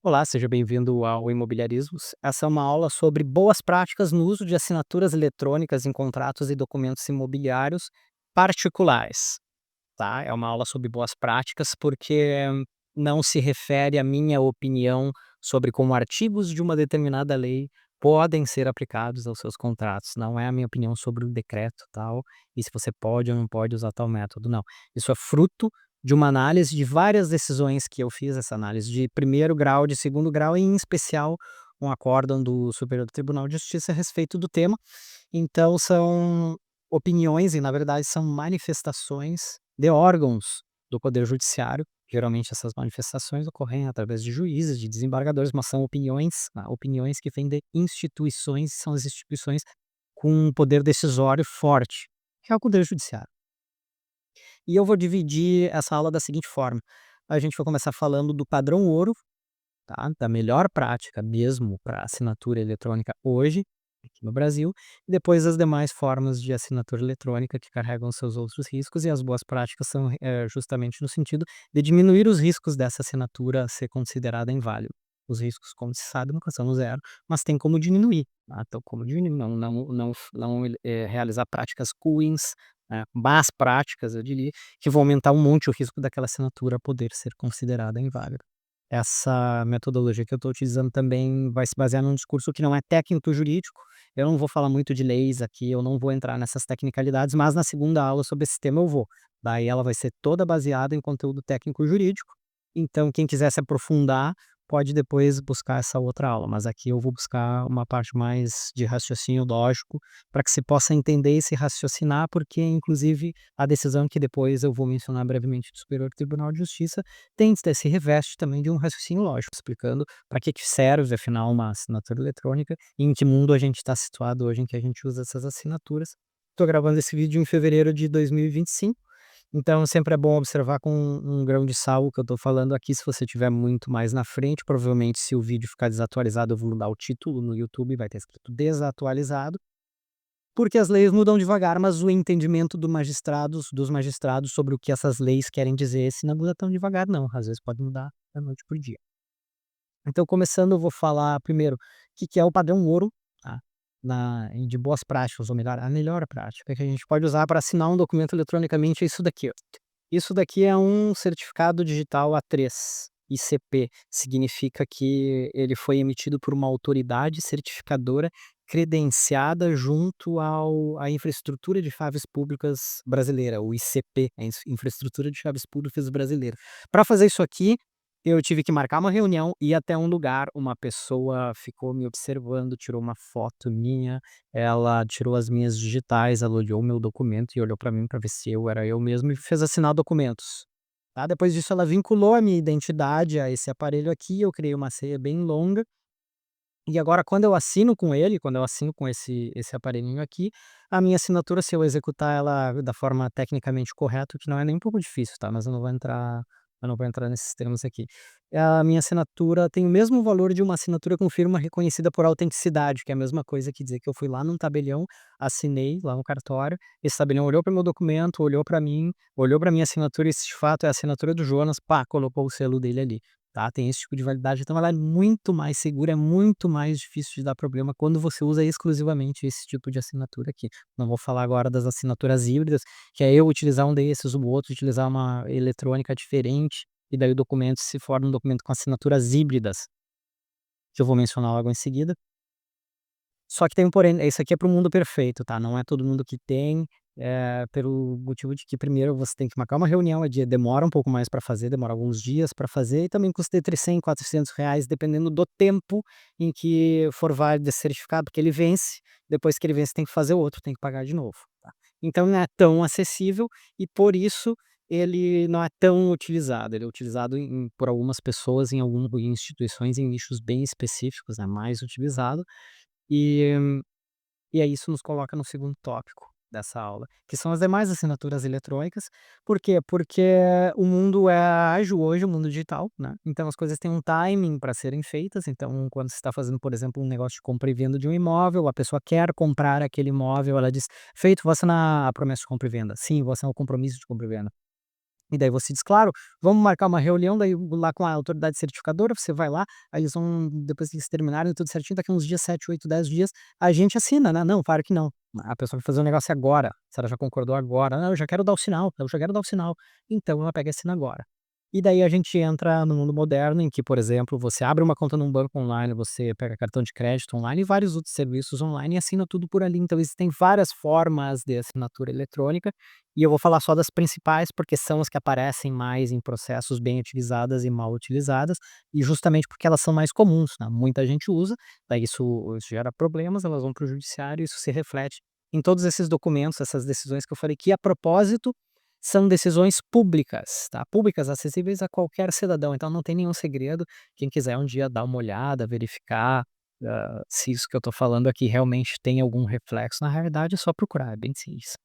Olá, seja bem-vindo ao Imobiliarismos. Essa é uma aula sobre boas práticas no uso de assinaturas eletrônicas em contratos e documentos imobiliários particulares, tá? É uma aula sobre boas práticas porque não se refere à minha opinião sobre como artigos de uma determinada lei podem ser aplicados aos seus contratos. Não é a minha opinião sobre o decreto tal, e se você pode ou não pode usar tal método, não. Isso é fruto de uma análise de várias decisões que eu fiz, essa análise de primeiro grau, de segundo grau e, em especial, um acórdão do Superior Tribunal de Justiça a respeito do tema. Então são opiniões e, na verdade, são manifestações de órgãos do poder judiciário. Geralmente essas manifestações ocorrem através de juízes, de desembargadores, mas são opiniões, opiniões que vêm de instituições, são as instituições com um poder decisório forte, que é o poder judiciário. E eu vou dividir essa aula da seguinte forma: a gente vai começar falando do padrão ouro, tá, da melhor prática mesmo para assinatura eletrônica hoje, aqui no Brasil, e depois as demais formas de assinatura eletrônica que carregam seus outros riscos, e as boas práticas são, justamente no sentido de diminuir os riscos dessa assinatura ser considerada inválida. Os riscos, como se sabe, nunca são zero, mas tem como diminuir, tá, então como diminuir, não realizar práticas ruins, más práticas, eu diria, que vão aumentar um monte o risco daquela assinatura poder ser considerada inválida. Essa metodologia que eu estou utilizando também vai se basear num discurso que não é técnico-jurídico. Eu não vou falar muito de leis aqui, eu não vou entrar nessas tecnicalidades, mas na segunda aula sobre esse tema eu vou. Daí ela vai ser toda baseada em conteúdo técnico-jurídico, então quem quiser se aprofundar pode depois buscar essa outra aula, mas aqui eu vou buscar uma parte mais de raciocínio lógico, para que se possa entender e se raciocinar, porque inclusive a decisão que depois eu vou mencionar brevemente do Superior Tribunal de Justiça se reveste também de um raciocínio lógico, explicando para que serve, afinal, uma assinatura eletrônica e em que mundo a gente está situado hoje em que a gente usa essas assinaturas. Estou gravando esse vídeo em fevereiro de 2025, então sempre é bom observar com um grão de sal o que eu estou falando aqui. Se você tiver muito mais na frente, provavelmente se o vídeo ficar desatualizado, eu vou mudar o título no YouTube, vai estar escrito desatualizado, porque as leis mudam devagar, mas o entendimento dos magistrados sobre o que essas leis querem dizer, se não muda tão devagar não, às vezes pode mudar da noite para o dia. Então começando, eu vou falar primeiro o que que é o padrão ouro, tá, de boas práticas, ou melhor, a melhor prática que a gente pode usar para assinar um documento eletronicamente é isso daqui, ó. Isso daqui é um certificado digital A3, ICP, significa que ele foi emitido por uma autoridade certificadora credenciada junto ao à infraestrutura de chaves públicas brasileira, o ICP, a Infraestrutura de Chaves Públicas Brasileira. Para fazer isso aqui, eu tive que marcar uma reunião, ir até um lugar, uma pessoa ficou me observando, tirou uma foto minha, ela tirou as minhas digitais, ela olhou o meu documento e olhou para mim para ver se eu era eu mesmo e fez assinar documentos, tá. Depois disso ela vinculou a minha identidade a esse aparelho aqui, eu criei uma senha bem longa, e agora quando eu assino com esse aparelhinho aqui, a minha assinatura, se eu executar ela da forma tecnicamente correta, o que não é nem um pouco difícil, tá, mas eu não vou entrar nesses termos aqui. A minha assinatura tem o mesmo valor de uma assinatura com firma reconhecida por autenticidade, que é a mesma coisa que dizer que eu fui lá num tabelião, assinei lá no cartório, esse tabelião olhou para o meu documento, olhou para mim, olhou para minha assinatura e se de fato é a assinatura do Jonas, pá, colocou o selo dele ali. Tá, tem esse tipo de validade, então ela é muito mais segura, é muito mais difícil de dar problema quando você usa exclusivamente esse tipo de assinatura aqui. Não vou falar agora das assinaturas híbridas, que é eu utilizar um desses, o outro utilizar uma eletrônica diferente, e daí o documento se forma um documento com assinaturas híbridas, que eu vou mencionar logo em seguida. Só que tem um porém, isso aqui é para o mundo perfeito, tá, não é todo mundo que tem, pelo motivo de que primeiro você tem que marcar uma reunião, demora um pouco mais para fazer, demora alguns dias para fazer e também custa entre 100 e R$ 400 dependendo do tempo em que for válido esse certificado, porque ele vence, depois que ele vence tem que fazer outro, tem que pagar de novo, tá. Então não é tão acessível e por isso ele não é tão utilizado, ele é utilizado por algumas pessoas em instituições em nichos bem específicos, é mais utilizado. E e aí isso nos coloca no segundo tópico dessa aula, que são as demais assinaturas eletrônicas. Por quê? Porque o mundo é ágil hoje, o mundo digital, né, então as coisas têm um timing para serem feitas, então quando você está fazendo, por exemplo, um negócio de compra e venda de um imóvel, a pessoa quer comprar aquele imóvel, ela diz: "Feito, vou assinar a promessa de compra e venda". "Sim, vou assinar o compromisso de compra e venda". E daí você diz: "Claro, vamos marcar uma reunião", daí lá com a autoridade certificadora, você vai lá, aí eles vão depois que eles terminarem tudo certinho, daqui uns dias, 7, 8, 10 dias, a gente assina, né. Não, claro que não. A pessoa vai fazer o negócio agora, se ela já concordou agora: "Não, eu já quero dar o sinal, eu já quero dar o sinal". Então ela pega e assina agora. E daí a gente entra no mundo moderno em que, por exemplo, você abre uma conta num banco online, você pega cartão de crédito online e vários outros serviços online e assina tudo por ali. Então existem várias formas de assinatura eletrônica, e eu vou falar só das principais, porque são as que aparecem mais em processos bem utilizadas e mal utilizadas, e justamente porque elas são mais comuns, né, muita gente usa, daí isso gera problemas, elas vão para o judiciário e isso se reflete em todos esses documentos, essas decisões que eu falei que, a propósito, são decisões públicas, tá, públicas, acessíveis a qualquer cidadão, então não tem nenhum segredo, quem quiser um dia dar uma olhada, verificar, se isso que eu estou falando aqui realmente tem algum reflexo na realidade, é só procurar, é bem simples.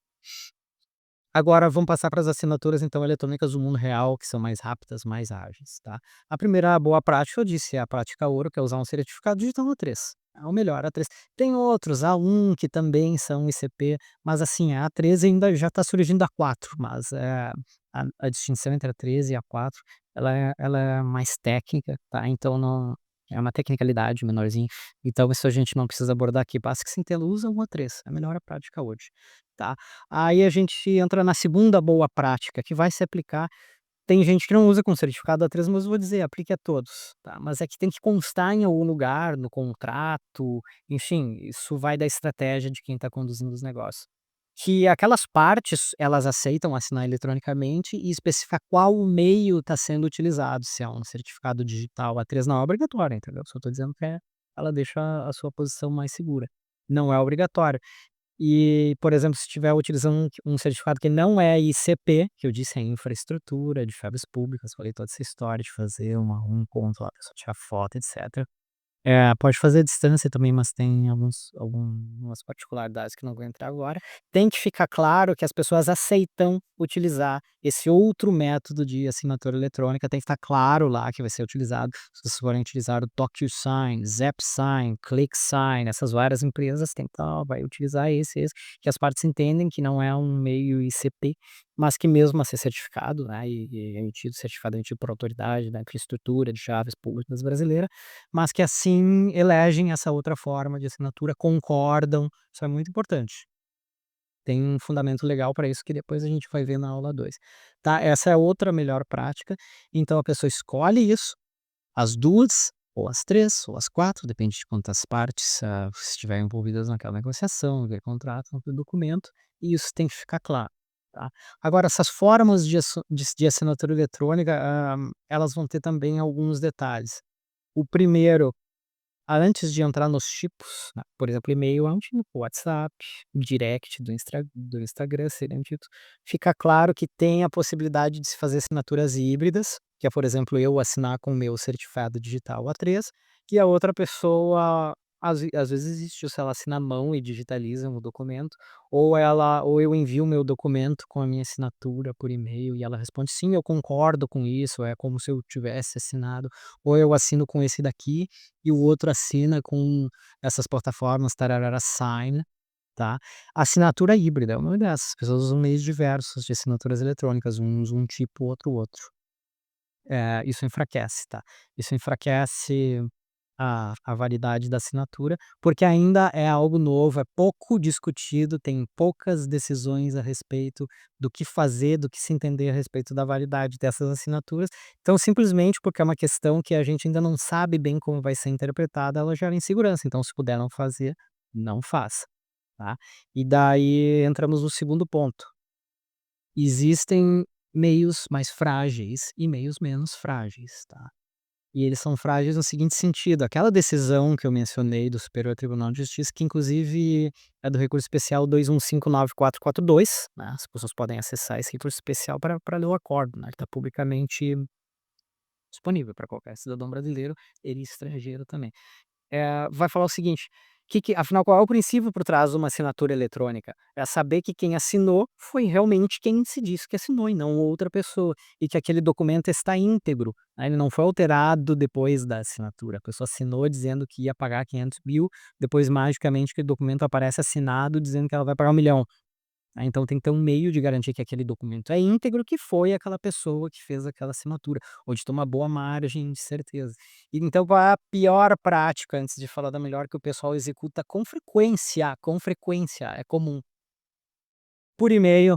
Agora vamos passar para as assinaturas, então, eletrônicas do mundo real, que são mais rápidas, mais ágeis, tá. A primeira boa prática, eu disse, é a prática ouro, que é usar um certificado digital A3. É o melhor, A3. Tem outros, A1, que também são ICP, mas assim, a A3 ainda já está surgindo a 4, mas, a distinção entre a 3 e a 4, ela é mais técnica, tá, então não é uma tecnicalidade menorzinha, então isso a gente não precisa abordar aqui, basta que se entenda, usa um A3, é a melhor prática hoje, tá. Aí a gente entra na segunda boa prática, que vai se aplicar, tem gente que não usa com certificado A3, mas eu vou dizer, aplique a todos, tá. Mas é que tem que constar em algum lugar, no contrato, enfim, isso vai da estratégia de quem está conduzindo os negócios. Que aquelas partes, elas aceitam assinar eletronicamente e especificar qual o meio está sendo utilizado, se é um certificado digital A3 não é obrigatório, entendeu. Só estou dizendo que ela deixa a sua posição mais segura. Não é obrigatório. E, por exemplo, se estiver utilizando um certificado que não é ICP, que eu disse é infraestrutura de febres públicas, falei toda essa história de fazer um ponto lá, a pessoa tirar foto, etcétera. Pode fazer à distância também, mas tem algumas particularidades que não vou entrar agora. Tem que ficar claro que as pessoas aceitam utilizar esse outro método de assinatura eletrônica, tem que estar claro lá que vai ser utilizado. Se vocês forem utilizar o DocuSign, ZapSign, ClickSign, essas várias empresas tem que estar, vai utilizar esse, que as partes entendem que não é um meio ICP, mas que mesmo a ser certificado, né, e emitido certificado emitido por autoridade da infraestrutura de chaves públicas brasileira, mas que assim elegem essa outra forma de assinatura, concordam, isso é muito importante. Tem um fundamento legal para isso que depois a gente vai ver na aula 2, tá. Essa é outra melhor prática, então a pessoa escolhe isso, as 2 ou as 3 ou as 4, depende de quantas partes, estiverem envolvidas naquela negociação, naquele contrato, naquele documento, e isso tem que ficar claro, tá. Agora essas formas de assinatura eletrônica, elas vão ter também alguns detalhes. O primeiro, antes de entrar nos tipos, né, por exemplo, e-mail é um tipo, WhatsApp, direct do Instagram seria um tipo. Fica claro que tem a possibilidade de se fazer assinaturas híbridas, que é, por exemplo, eu assinar com o meu certificado digital A3, e a outra pessoa, às vezes existe isso, ela assina à mão e digitaliza o documento, ou eu envio o meu documento com a minha assinatura por e-mail e ela responde: "Sim, eu concordo com isso, é como se eu tivesse assinado", ou eu assino com esse daqui e o outro assina com essas plataformas tararara sign, tá. Assinatura híbrida é uma dessas, as pessoas usam meios diversos de assinaturas eletrônicas, uns um tipo, outro outro. Isso enfraquece, tá. Isso enfraquece a validade da assinatura, porque ainda é algo novo, é pouco discutido, tem poucas decisões a respeito do que fazer, do que se entender a respeito da validade dessas assinaturas. Então, simplesmente porque é uma questão que a gente ainda não sabe bem como vai ser interpretada, ela gera insegurança, então se puder não fazer, não faça, tá. E daí entramos no segundo ponto. Existem meios mais frágeis e meios menos frágeis, tá. E eles são frágeis no seguinte sentido, aquela decisão que eu mencionei do Superior Tribunal de Justiça, que inclusive é do recurso especial 2159.442, né, as pessoas podem acessar esse recurso especial para ler o acordo, né, que está publicamente disponível para qualquer cidadão brasileiro, ele estrangeiro também. Vai falar o seguinte, afinal, qual é o princípio por trás de uma assinatura eletrônica? É saber que quem assinou foi realmente quem se disse que assinou e não outra pessoa, e que aquele documento está íntegro, né, ele não foi alterado depois da assinatura, a pessoa assinou dizendo que ia pagar 500.000, depois magicamente aquele documento aparece assinado dizendo que ela vai pagar 1.000.000. Então tem que ter um meio de garantir que aquele documento é íntegro, que foi aquela pessoa que fez aquela assinatura, ou de ter uma boa margem de certeza. E então qual é a pior prática, antes de falar da melhor, que o pessoal executa com frequência, é comum. Por e-mail,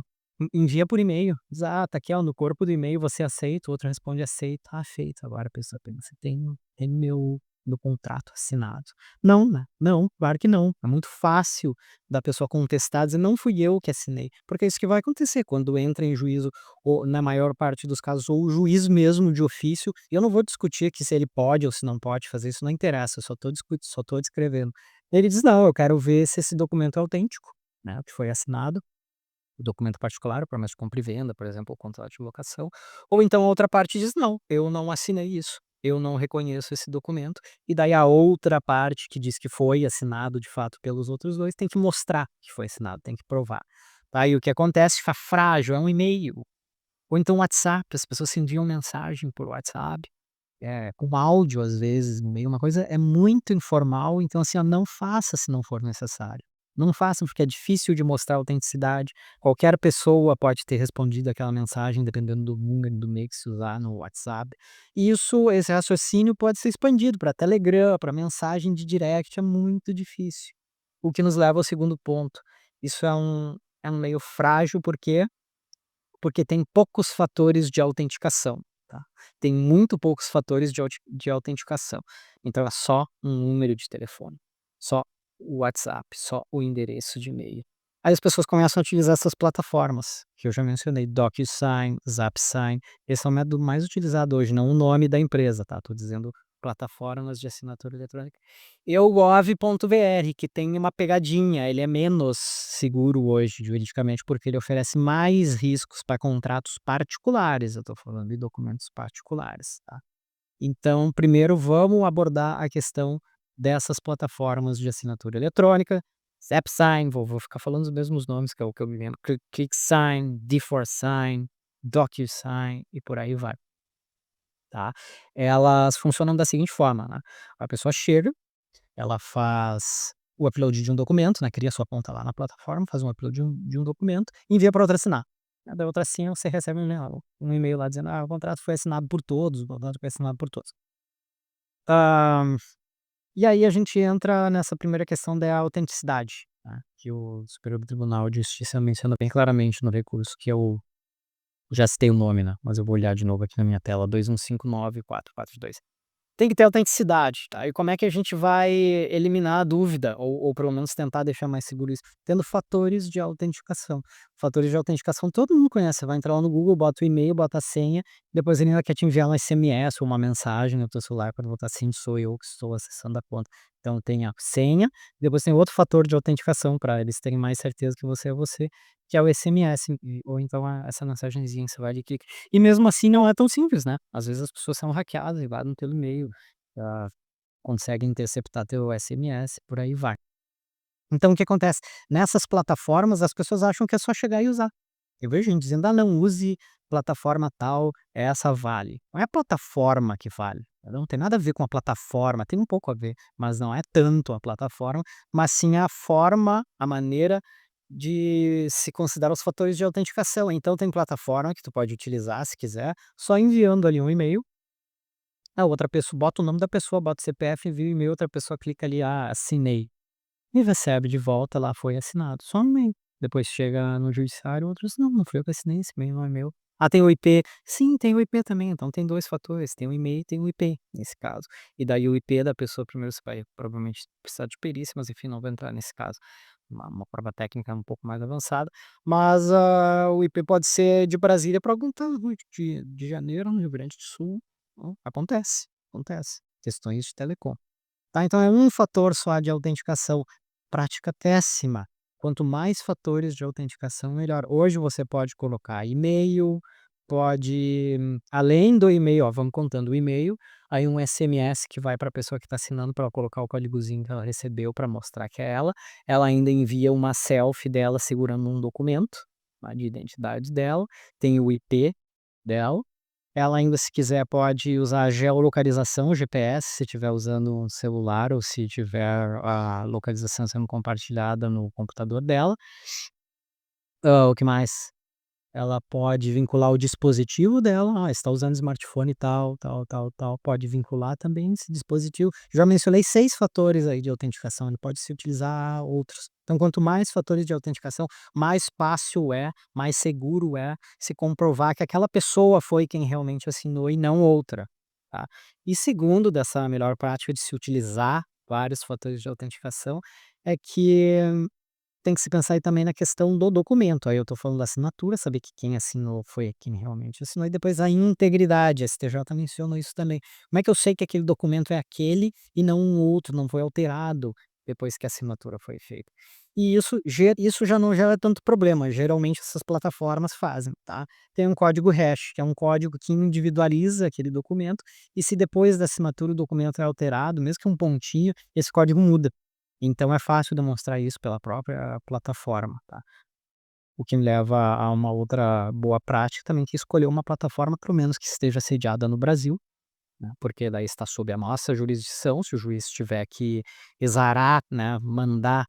envia por e-mail, diz: "Ah, tá aqui ó, no corpo do e-mail você aceita?", o outro responde: "Aceito", "Ah, feito", agora a pessoa pensa: "Tem meu contrato assinado". Não, né, não, claro que não, é muito fácil da pessoa contestar, dizer: "Não fui eu que assinei", porque é isso que vai acontecer quando entra em juízo, ou na maior parte dos casos, ou o juiz mesmo de ofício, e eu não vou discutir aqui se ele pode ou se não pode fazer isso, não interessa, eu só tô descrevendo. Ele diz: "Não, eu quero ver se esse documento é autêntico", né, o que foi assinado, o documento particular, a promessa de compra e venda, por exemplo, o contrato de locação, ou então a outra parte diz: "Não, eu não assinei isso, eu não reconheço esse documento", e daí a outra parte que diz que foi assinado de fato pelos outros 2 tem que mostrar que foi assinado, tem que provar. Tá, e o que acontece, fica frágil, é um e-mail, ou então WhatsApp, as pessoas se enviam mensagem por WhatsApp, com áudio às vezes no meio, uma coisa é muito informal, então assim, ó, não faça se não for necessário. Não faça, porque é difícil de mostrar autenticidade, qualquer pessoa pode ter respondido aquela mensagem, dependendo do número, do meio que se usar no WhatsApp. E esse raciocínio pode ser expandido para Telegram, para mensagem de direct, é muito difícil. O que nos leva ao segundo ponto, isso é um meio frágil, porque tem poucos fatores de autenticação, tá. Tem muito poucos fatores de autenticação. Então é só um número de telefone, só o WhatsApp, só o endereço de e-mail. Aí as pessoas começam a utilizar essas plataformas, que eu já mencionei, DocuSign, ZapSign, esse é o método mais utilizado hoje, não o nome da empresa, tá, tô dizendo plataformas de assinatura eletrônica. E o gov.br, que tem uma pegadinha, ele é menos seguro hoje juridicamente, porque ele oferece mais riscos para contratos particulares, eu estou falando de documentos particulares, tá. Então, primeiro vamos abordar a questão dessas plataformas de assinatura eletrônica, ZapSign, vou ficar falando os mesmos nomes, que é o que eu me lembro, QuickSign, D4Sign, DocuSign e por aí vai, tá. Elas funcionam da seguinte forma, né, a pessoa chega, ela faz o upload de um documento, né, cria sua conta lá na plataforma, faz um upload de um documento, e envia para outra assinar. Aí da outra assina, você recebe um e-mail lá dizendo: "Ah, o contrato foi assinado por todos, o contrato foi assinado por todos". Hã, e aí a gente entra nessa primeira questão da autenticidade, né, que o Superior Tribunal de Justiça menciona bem claramente no recurso, que é o, já citei o nome, né, mas eu vou olhar de novo aqui na minha tela, 2159442. Tem que ter autenticidade, tá. E como é que a gente vai eliminar a dúvida, ou pelo menos tentar deixar mais seguro isso? Tendo fatores de autenticação. Fatores de autenticação todo mundo conhece, você vai entrar lá no Google, bota o e-mail, bota a senha, depois ele ainda quer te enviar um SMS ou uma mensagem no teu celular para botar assim: "Sou eu que estou acessando a conta". Então tem a senha, depois tem outro fator de autenticação para eles terem mais certeza que você é você, que é o SMS, ou então essa mensagenzinha que você vai ali e clica. E mesmo assim não é tão simples, né. Às vezes as pessoas são hackeadas e invadem teu e-mail, ah, conseguem interceptar teu SMS, por aí vai. Então o que acontece? Nessas plataformas as pessoas acham que é só chegar e usar. Eu vejo gente dizendo: "Ah não, use plataforma tal, essa vale". Não é a plataforma que vale, não tem nada a ver com a plataforma, tem um pouco a ver, mas não é tanto a plataforma, mas sim a forma, a maneira de se considerar os fatores de autenticação. Então tem plataforma que tu pode utilizar se quiser, só enviando ali um e-mail, a outra pessoa bota o nome da pessoa, bota o CPF, envia o e-mail, outra pessoa clica ali: "Ah, assinei", e recebe de volta lá: "Foi assinado", só um e-mail. Depois chega no judiciário, outros: "Não, não fui eu que assinei, esse e-mail não é meu". "Ah, tem o IP", "Sim, tem o IP também", então tem 2 fatores, tem o e-mail e tem o IP, nesse caso. E daí o IP da pessoa primeiro você vai provavelmente precisar de perícia, mas enfim, não vou entrar nesse caso. Uma prova técnica um pouco mais avançada, mas, o IP pode ser de Brasília para algum estado de Janeiro, no Rio Grande do Sul, acontece, acontece, questões de telecom. Tá, então é um fator só de autenticação, prática péssima. Quanto mais fatores de autenticação, melhor. Hoje você pode colocar e-mail, pode, além do e-mail, ó, vamos contando o e-mail, aí um SMS que vai para a pessoa que está assinando para ela colocar o códigozinho que ela recebeu para mostrar que é ela. Ela ainda envia uma selfie dela segurando um documento, lá, de identidade dela, tem o IP dela. Ela ainda, se quiser, pode usar a geolocalização, o GPS, se estiver usando um celular ou se tiver a localização sendo compartilhada no computador dela. O que mais? Ela pode vincular o dispositivo dela, está usando smartphone tal, tal, tal, tal, pode vincular também esse dispositivo. Já mencionei 6 fatores aí de autenticação, ele pode se utilizar outros. Então quanto mais fatores de autenticação, mais fácil é, mais seguro é se comprovar que aquela pessoa foi quem realmente assinou e não outra, tá. E segundo dessa melhor prática de se utilizar vários fatores de autenticação, é que tem que se pensar aí também na questão do documento, aí eu estou falando da assinatura, saber que quem assinou foi quem realmente assinou, e depois a integridade, a STJ mencionou isso também. Como é que eu sei que aquele documento é aquele e não um outro, não foi alterado depois que a assinatura foi feita? E isso já não gera tanto problema, geralmente essas plataformas fazem, tá. Tem um código hash, que é um código que individualiza aquele documento, e se depois da assinatura o documento é alterado, mesmo que um pontinho, esse código muda. Então é fácil demonstrar isso pela própria plataforma, tá. O que me leva a uma outra boa prática também, que é escolher uma plataforma pelo menos que esteja sediada no Brasil, né, porque daí está sob a nossa jurisdição, se o juiz tiver que exarar, né, mandar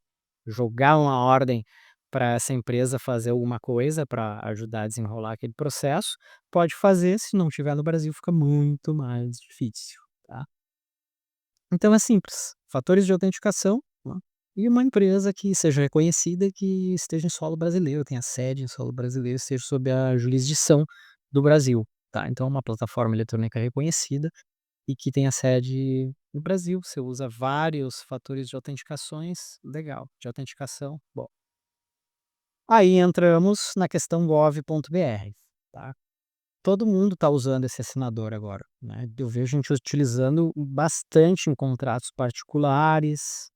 jogar uma ordem para essa empresa fazer alguma coisa para ajudar a desenrolar aquele processo, pode fazer, se não tiver no Brasil fica muito mais difícil, tá. Então é simples, fatores de autenticação, né, e uma empresa que seja reconhecida, que esteja em solo brasileiro, tenha sede em solo brasileiro, esteja sob a jurisdição do Brasil, tá. Então uma plataforma eletrônica reconhecida e que tenha sede no Brasil, você usa vários fatores de autenticações, legal, de autenticação, bom. Aí entramos na questão gov.br, tá. Todo mundo está usando esse assinador agora, né, eu vejo gente utilizando bastante em contratos particulares,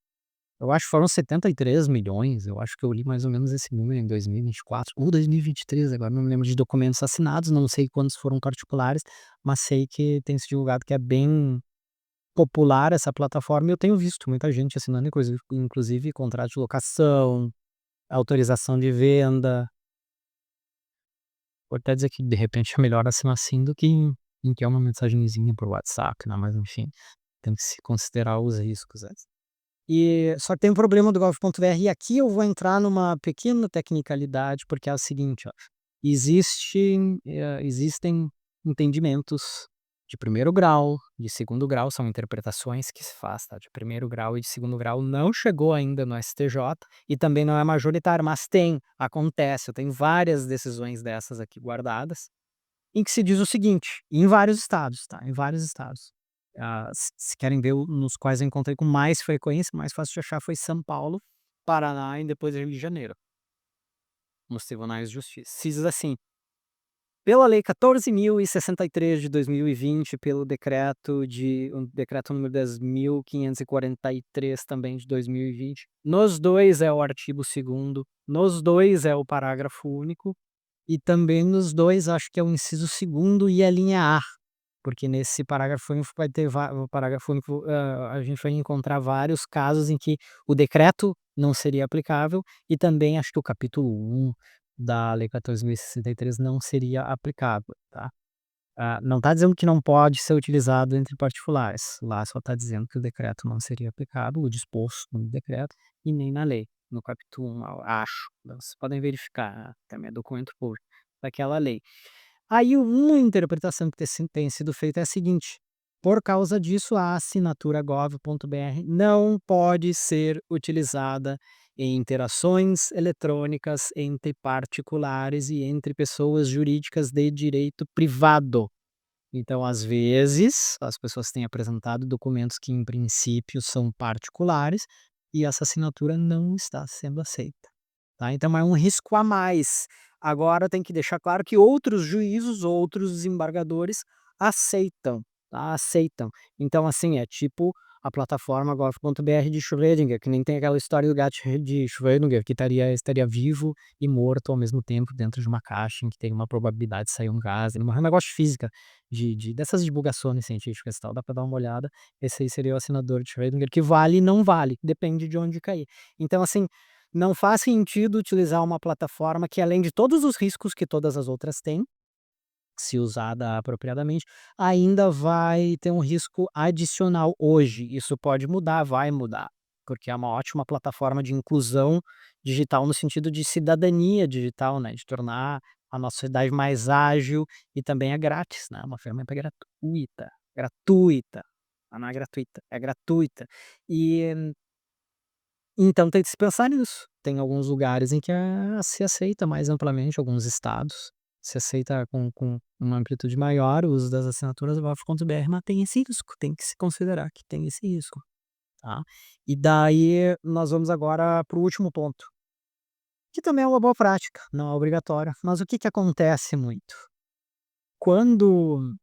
eu acho que foram 73 milhões, eu acho que eu li mais ou menos esse número em 2024 ou 2023, agora não me lembro, de documentos assinados, não sei quantos foram particulares, mas sei que tem se divulgado que é bem popular essa plataforma e eu tenho visto muita gente assinando, inclusive contrato de locação, autorização de venda. Pode até dizer que de repente é melhor assinar assim do que enviar uma mensagenzinha por WhatsApp, né, mas enfim, tem que se considerar os riscos, né. E só que tem um problema do gov.br e aqui eu vou entrar numa pequena tecnicalidade, porque é o seguinte, ó, existem entendimentos de primeiro grau, de segundo grau, são interpretações que se faz, tá, de primeiro grau e de segundo grau, não chegou ainda no STJ e também não é majoritário, mas tem, acontece, eu tenho várias decisões dessas aqui guardadas, em que se diz o seguinte, em vários estados, tá, em vários estados. Se querem ver nos quais eu encontrei com mais frequência, mais fácil de achar foi São Paulo, Paraná e depois Rio de Janeiro, nos tribunais de justiça. Se diz assim: "Pela lei 14.063 de 2020, pelo decreto número 10.543 também de 2020, nos 2 é o artigo 2º, nos 2 é o parágrafo único, e também nos 2 acho que é o inciso 2º e a linha A". Porque nesse parágrafo único vai ter o parágrafo único, a gente vai encontrar vários casos em que o decreto não seria aplicável e também acho que o capítulo 1 da lei 14.063 não seria aplicável, tá. Não está dizendo que não pode ser utilizado entre particulares, lá só está dizendo que o decreto não seria aplicável, o disposto no decreto, e nem na lei, no capítulo 1, acho. Vocês podem verificar, também é documento público daquela lei. Aí uma interpretação que tem sido feita é a seguinte: por causa disso, a assinatura gov.br não pode ser utilizada em interações eletrônicas entre particulares e entre pessoas jurídicas de direito privado. Então, às vezes, as pessoas têm apresentado documentos que, em princípio, são particulares e essa assinatura não está sendo aceita, tá. Então é um risco a mais. Agora tem que deixar claro que outros juízos, outros desembargadores aceitam, tá, aceitam. Então, assim, é tipo a plataforma gov.br de Schrödinger, que nem tem aquela história do gato de Schrödinger, que estaria vivo e morto ao mesmo tempo dentro de uma caixa em que tem uma probabilidade de sair um gás, é um negócio de física, dessas divulgações científicas e tal, dá para dar uma olhada. Esse aí seria o assinador de Schrödinger, que vale e não vale, depende de onde cair. Então, assim, não faz sentido utilizar uma plataforma que, além de todos os riscos que todas as outras têm, se usada apropriadamente, ainda vai ter um risco adicional hoje. Isso pode mudar, vai mudar. porque é uma ótima plataforma de inclusão digital no sentido de cidadania digital, né, de tornar a nossa sociedade mais ágil e também é grátis, né, uma ferramenta gratuita, gratuita, ela não é gratuita, é gratuita. E então tem que se pensar nisso. Tem alguns lugares em que, se aceita mais amplamente, alguns estados, se aceita com uma amplitude maior o uso das assinaturas gov.br, mas tem esse risco, tem que se considerar que tem esse risco, tá. E daí nós vamos agora para o último ponto, que também é uma boa prática, não é obrigatória, mas o que que acontece muito? Quando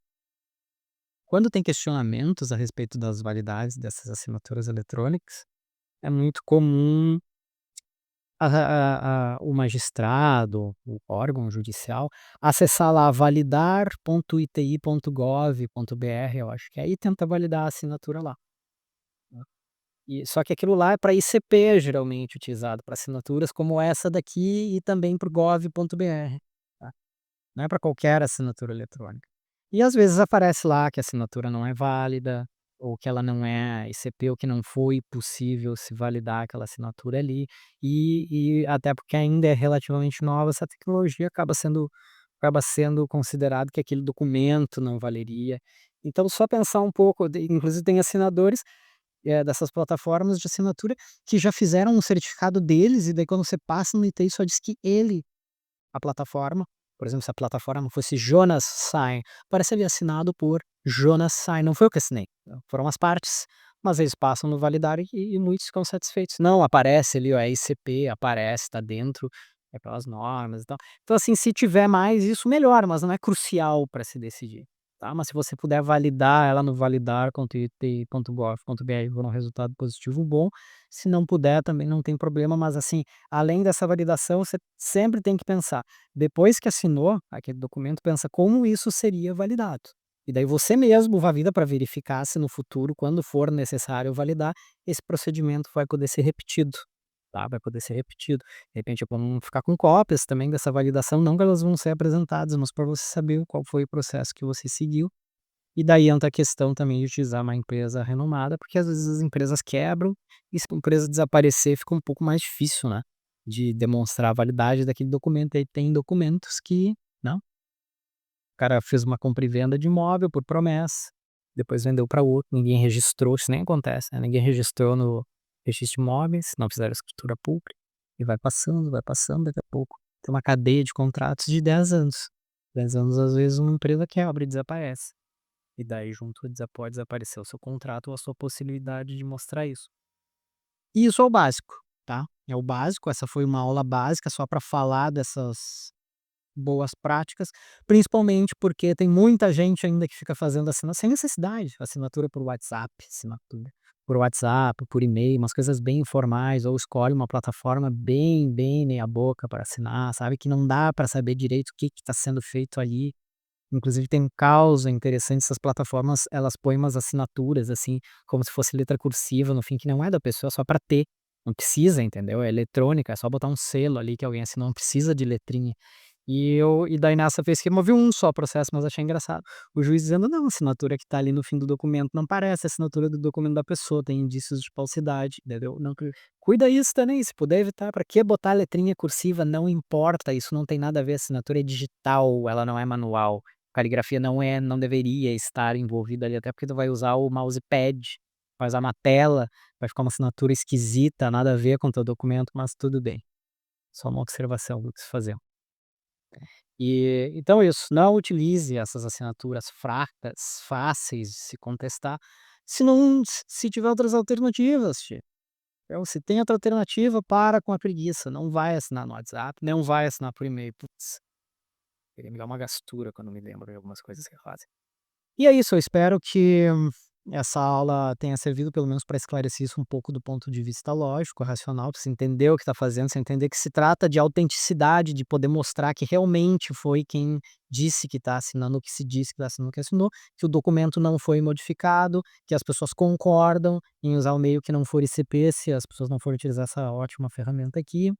quando tem questionamentos a respeito das validades dessas assinaturas eletrônicas, é muito comum o magistrado, o órgão judicial, acessar lá validar.iti.gov.br, eu acho que aí tenta validar a assinatura lá, né. E só que aquilo lá é para ICP geralmente utilizado, para assinaturas como essa daqui e também para o gov.br, tá. Não é para qualquer assinatura eletrônica. E às vezes aparece lá que a assinatura não é válida, ou que ela não é ICP, ou que não foi possível se validar aquela assinatura ali, e até porque ainda é relativamente nova essa tecnologia, acaba sendo considerado que aquele documento não valeria. Então só pensar um pouco, inclusive tem assinadores, dessas plataformas de assinatura, que já fizeram um certificado deles, e daí quando você passa no ITI só diz que a plataforma, por exemplo, se a plataforma fosse Jonas Sign, parece ali assinado por Jonas Sign, não foi eu que assinei, foram as partes, mas eles passam no validar e muitos ficam satisfeitos. Não, aparece ali, ó, é ICP, aparece, tá dentro, é pelas normas e tal. Então, assim, se tiver mais isso, melhor, mas não é crucial para se decidir, tá. Mas se você puder validar ela no validar.it.gov.br por um resultado positivo, bom. Se não puder, também não tem problema, mas assim, além dessa validação, você sempre tem que pensar, depois que assinou aquele documento, pensa como isso seria validado. E daí você mesmo vai vida para verificar se no futuro, quando for necessário validar, esse procedimento vai poder ser repetido, tá, vai poder ser repetido. De repente é bom ficar com cópias também dessa validação, não que elas vão ser apresentadas, mas para você saber qual foi o processo que você seguiu. E daí entra a questão também de utilizar uma empresa renomada, porque às vezes as empresas quebram, e se a empresa desaparecer fica um pouco mais difícil, né, de demonstrar a validade daquele documento. Aí tem documentos que, não, o cara fez uma compra e venda de imóvel por promessa, depois vendeu para outro, ninguém registrou, isso nem acontece, né, ninguém registrou no registro de imóveis, não fizeram escritura pública, e vai passando, daqui a pouco tem uma cadeia de contratos de 10 anos. 10 anos, às vezes, uma empresa quebra e desaparece. E daí junto pode desaparecer o seu contrato ou a sua possibilidade de mostrar isso. E isso é o básico, tá. É o básico, essa foi uma aula básica só para falar dessas boas práticas, principalmente porque tem muita gente ainda que fica fazendo sem necessidade, assinatura por WhatsApp, assinatura por WhatsApp, por e-mail, umas coisas bem informais, ou escolhe uma plataforma bem meia boca para assinar, sabe, que não dá para saber direito o que está sendo feito ali. Inclusive tem um causa interessante, essas plataformas, elas põem umas assinaturas, assim, como se fosse letra cursiva no fim, que não é da pessoa, é só para ter. Não precisa, entendeu? É eletrônica, é só botar um selo ali que alguém assinou, não precisa de letrinha. E daí nessa vez que removi um só processo, mas achei engraçado. O juiz dizendo: "Não, a assinatura que tá ali no fim do documento não parece a assinatura do documento da pessoa, tem indícios de falsidade", entendeu? Não, cuida isso também, se puder evitar, para que botar letrinha cursiva, não importa, isso não tem nada a ver, a assinatura é digital, ela não é manual. Caligrafia não deveria estar envolvida ali, até porque tu vai usar o mousepad, vai usar uma tela, vai ficar uma assinatura esquisita, nada a ver com o teu documento, mas tudo bem. Só uma observação do que se fazer. E então é isso, não utilize essas assinaturas fracas, fáceis de se contestar, se tiver outras alternativas, tchê. Então, se tem outra alternativa, para com a preguiça, não vai assinar no WhatsApp, não vai assinar por e-mail. Putz, me dá uma gastura quando me lembro de algumas coisas que fazem. E é isso, eu espero que essa aula tenha servido pelo menos para esclarecer isso um pouco do ponto de vista lógico, racional, para você entender o que está fazendo, você entender que se trata de autenticidade, de poder mostrar que realmente foi quem disse que está assinando o que se disse que está assinando o que assinou, que o documento não foi modificado, que as pessoas concordam em usar o meio que não for ICP, se as pessoas não forem utilizar essa ótima ferramenta aqui.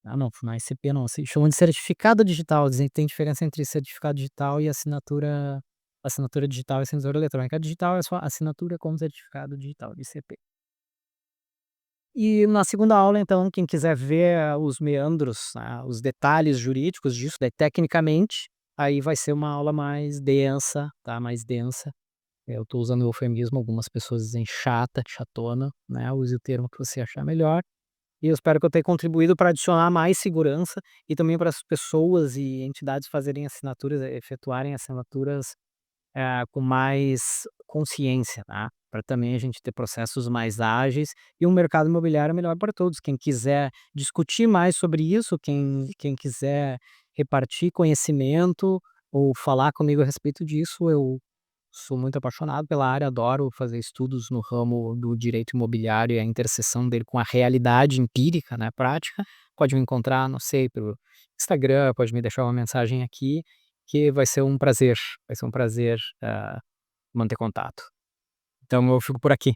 Ah, não é ICP não, se chamam de certificado digital, dizem que tem diferença entre certificado digital e assinatura digital e assinatura eletrônica. A digital é só assinatura com certificado digital, ICP. E na segunda aula, então, quem quiser ver os meandros, né, os detalhes jurídicos disso, daí tecnicamente, aí vai ser uma aula mais densa, tá, mais densa. Eu estou usando o eufemismo, algumas pessoas dizem chata, chatona, né, use o termo que você achar melhor. E eu espero que eu tenha contribuído para adicionar mais segurança e também para as pessoas e entidades fazerem assinaturas, efetuarem assinaturas, com mais consciência, tá, pra também a gente ter processos mais ágeis e um mercado imobiliário melhor para todos. Quem quiser discutir mais sobre isso, quem quiser repartir conhecimento ou falar comigo a respeito disso, eu sou muito apaixonado pela área, adoro fazer estudos no ramo do direito imobiliário e a interseção dele com a realidade empírica, né, prática. Pode me encontrar, não sei, pelo Instagram, pode me deixar uma mensagem aqui, que vai ser um prazer, manter contato. Então eu fico por aqui.